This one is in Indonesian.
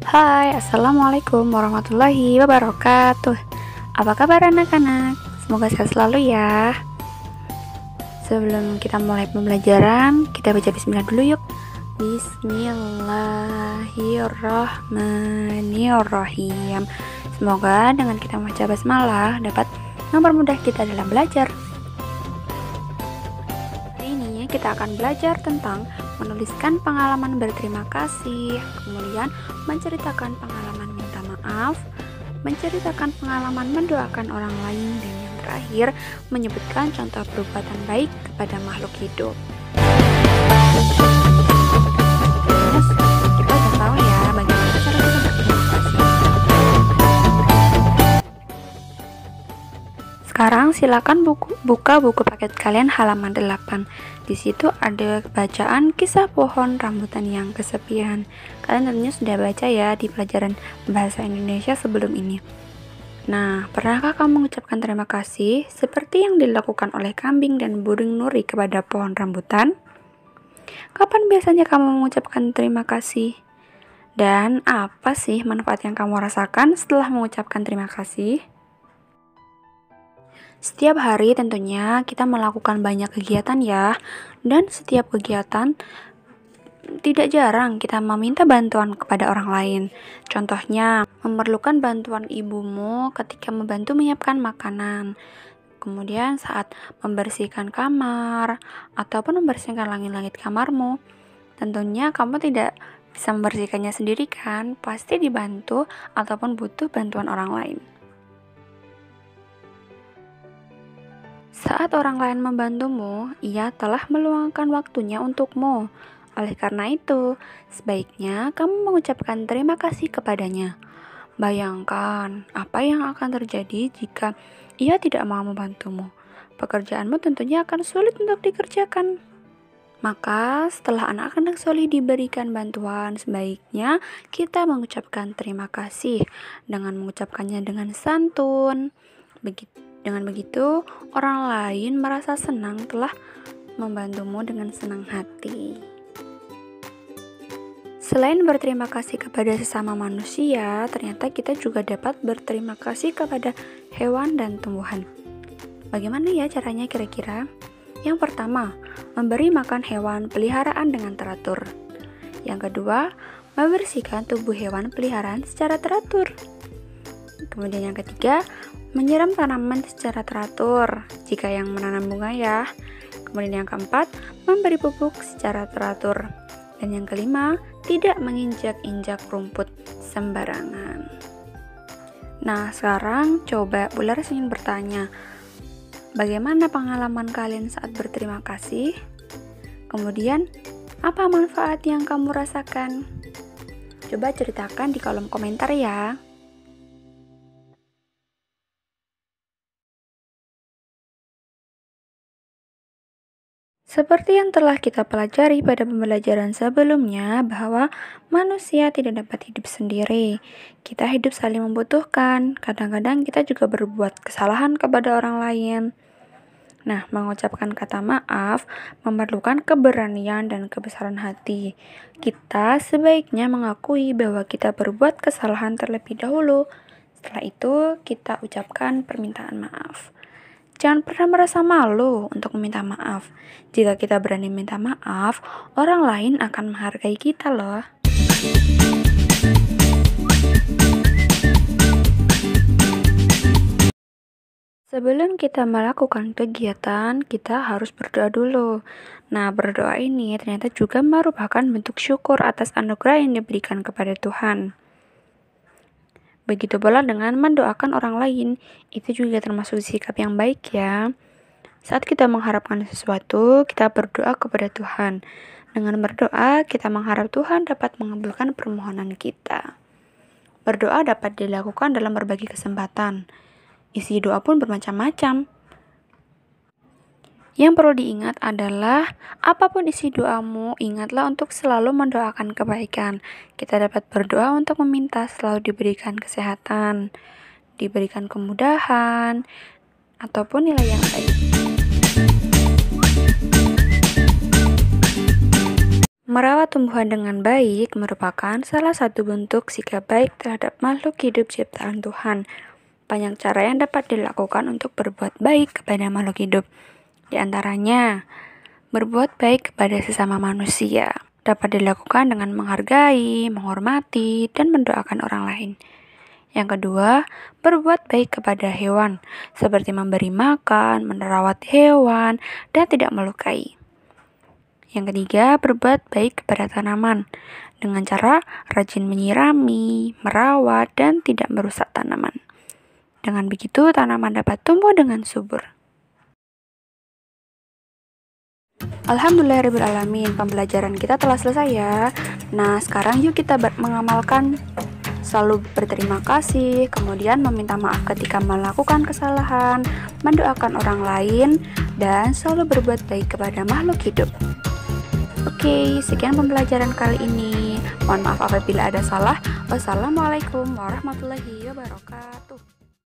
Hai, Assalamualaikum warahmatullahi wabarakatuh. Apa kabar anak-anak? Semoga sehat selalu ya. Sebelum kita mulai pembelajaran, kita baca bismillah dulu yuk. Bismillahirrahmanirrahim. Semoga dengan kita membaca basmalah dapat mempermudah kita dalam belajar. Hari ini kita akan belajar tentang menuliskan pengalaman berterima kasih, kemudian menceritakan pengalaman minta maaf, menceritakan pengalaman mendoakan orang lain, dan yang terakhir menyebutkan contoh perbuatan baik kepada makhluk hidup. Kita udah tahu ya bagaimana cara kita berterima kasih. Sekarang silakan buka buku paket kalian halaman 8. Di situ ada bacaan kisah pohon rambutan yang kesepian. Kalian tentunya sudah baca ya di pelajaran bahasa Indonesia sebelum ini. Nah, pernahkah kamu mengucapkan terima kasih seperti yang dilakukan oleh kambing dan burung nuri kepada pohon rambutan? Kapan biasanya kamu mengucapkan terima kasih? Dan apa sih manfaat yang kamu rasakan setelah mengucapkan terima kasih? Setiap hari tentunya kita melakukan banyak kegiatan ya, dan setiap kegiatan tidak jarang kita meminta bantuan kepada orang lain. Contohnya, memerlukan bantuan ibumu ketika membantu menyiapkan makanan, kemudian saat membersihkan kamar, ataupun membersihkan langit-langit kamarmu. Tentunya kamu tidak bisa membersihkannya sendiri kan, pasti dibantu ataupun butuh bantuan orang lain. Saat orang lain membantumu, ia telah meluangkan waktunya untukmu. Oleh karena itu, sebaiknya kamu mengucapkan terima kasih kepadanya. Bayangkan apa yang akan terjadi jika ia tidak mau membantumu. Pekerjaanmu tentunya akan sulit untuk dikerjakan. Maka setelah anak-anak solih diberikan bantuan, sebaiknya kita mengucapkan terima kasih dengan mengucapkannya dengan santun. Dengan begitu, orang lain merasa senang telah membantumu dengan senang hati. Selain berterima kasih kepada sesama manusia, ternyata kita juga dapat berterima kasih kepada hewan dan tumbuhan. Bagaimana ya caranya kira-kira? Yang pertama, memberi makan hewan peliharaan dengan teratur. Yang kedua, membersihkan tubuh hewan peliharaan secara teratur. Kemudian yang ketiga, menyiram tanaman secara teratur jika yang menanam bunga ya. Kemudian yang keempat, memberi pupuk secara teratur. Dan yang kelima, tidak menginjak-injak rumput sembarangan. Nah, sekarang coba Bularas ingin bertanya, bagaimana pengalaman kalian saat berterima kasih? Kemudian, apa manfaat yang kamu rasakan? Coba ceritakan di kolom komentar ya. Seperti yang telah kita pelajari pada pembelajaran sebelumnya, bahwa manusia tidak dapat hidup sendiri. Kita hidup saling membutuhkan. Kadang-kadang kita juga berbuat kesalahan kepada orang lain. Nah, mengucapkan kata maaf memerlukan keberanian dan kebesaran hati. Kita sebaiknya mengakui bahwa kita berbuat kesalahan terlebih dahulu. Setelah itu, kita ucapkan permintaan maaf. Jangan pernah merasa malu untuk meminta maaf. Jika kita berani minta maaf, orang lain akan menghargai kita loh. Sebelum kita melakukan kegiatan, kita harus berdoa dulu. Nah, berdoa ini ternyata juga merupakan bentuk syukur atas anugerah yang diberikan kepada Tuhan. Begitu pula dengan mendoakan orang lain, itu juga termasuk sikap yang baik ya. Saat kita mengharapkan sesuatu, kita berdoa kepada Tuhan. Dengan berdoa, kita mengharap Tuhan dapat mengabulkan permohonan kita. Berdoa dapat dilakukan dalam berbagai kesempatan. Isi doa pun bermacam-macam. Yang perlu diingat adalah, apapun isi doamu, ingatlah untuk selalu mendoakan kebaikan. Kita dapat berdoa untuk meminta selalu diberikan kesehatan, diberikan kemudahan, ataupun nilai yang baik. Merawat tumbuhan dengan baik merupakan salah satu bentuk sikap baik terhadap makhluk hidup ciptaan Tuhan. Banyak cara yang dapat dilakukan untuk berbuat baik kepada makhluk hidup. Di antaranya, berbuat baik kepada sesama manusia dapat dilakukan dengan menghargai, menghormati, dan mendoakan orang lain. Yang kedua, berbuat baik kepada hewan, seperti memberi makan, merawat hewan, dan tidak melukai. Yang ketiga, berbuat baik kepada tanaman dengan cara rajin menyirami, merawat, dan tidak merusak tanaman. Dengan begitu, tanaman dapat tumbuh dengan subur. Alhamdulillahirrahmanirrahim, pembelajaran kita telah selesai ya. Nah, sekarang yuk kita mengamalkan selalu berterima kasih, kemudian meminta maaf ketika melakukan kesalahan, mendoakan orang lain, dan selalu berbuat baik kepada makhluk hidup. Oke, sekian pembelajaran kali ini. Mohon maaf apabila ada salah. Wassalamualaikum warahmatullahi wabarakatuh.